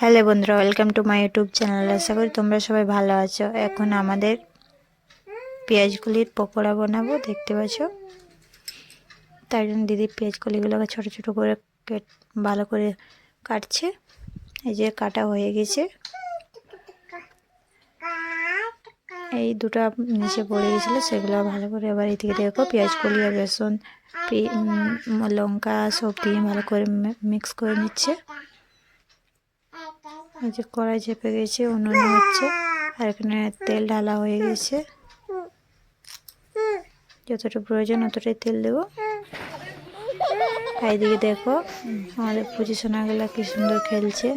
Hello বন্ধুরা, welcome to my YouTube channel. আশা করি তোমরা সবাই ভালো আছো। এখন আমাদের পেঁয়াজগুলির পকোড়া বানাবো, দেখতে পাচ্ছ। তাই জন্য দিদি পেঁয়াজগুলিগুলোকে ছোটো ছোটো করে ভালো করে কাটছে। এই যে কাটা হয়ে গেছে, এই দুটো নিচে পড়ে গেছিলো, সেগুলো ভালো করে এবার এদিকে দেখো পেঁয়াজগুলি আর বেসন লঙ্কা সব দিয়ে ভালো করে মিক্স করে নিচ্ছে। এই যে কড়াই চেপে গেছে, উনুনে হচ্ছে, আর এখানে তেল ঢালা হয়ে গেছে। যতটা প্রয়োজন অতটাই তেল দেবো। আর এদিকে দেখো আমাদের পুজিশোনাগুলো কি সুন্দর খেলছে।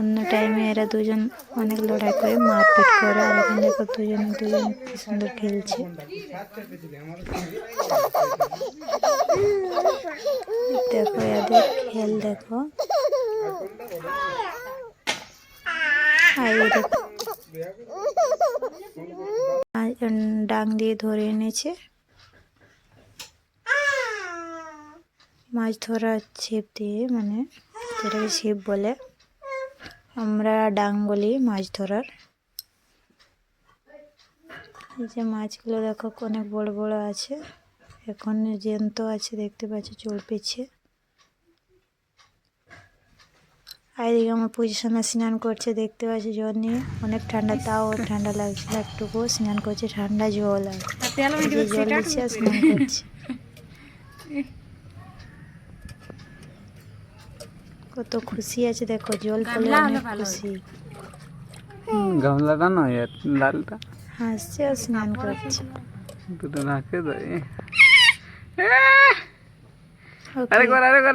অন্য টাইমে এরা দুজন অনেক লড়াই করে, মারপিট করে, আর এখন দেখো দুজন কি সুন্দর খেলছে। দেখো এদের খেল দেখো। ডাং দিয়ে ধরে এনেছে, মাছ ধরা ছিপ দিয়ে, মানে যেটাকে ছিপ বলে, আমরা ডাং বলি মাছ ধরার। এই যে মাছগুলো দেখো অনেক বড় বড় আছে, এখন জ্যান্ত আছে, দেখতে পাচ্ছি চোর পেছে। আর এদিকে আমার পুজিশনে স্নান করছে, দেখতে পাচ্ছি জল নিয়ে। অনেক ঠান্ডা, তাও ঠান্ডা লাগছিল একটুকু। স্নান করছে, ঠান্ডা জল আর জল দিচ্ছে আর স্নান করছে। কত খুশি আছে দেখো, জল পেলে অনেক খুশি। গামলাটা নয়, লালটা হাসছে আর স্নান করছে। দুটো নাকে দেয়। আরেকবার আরেকবার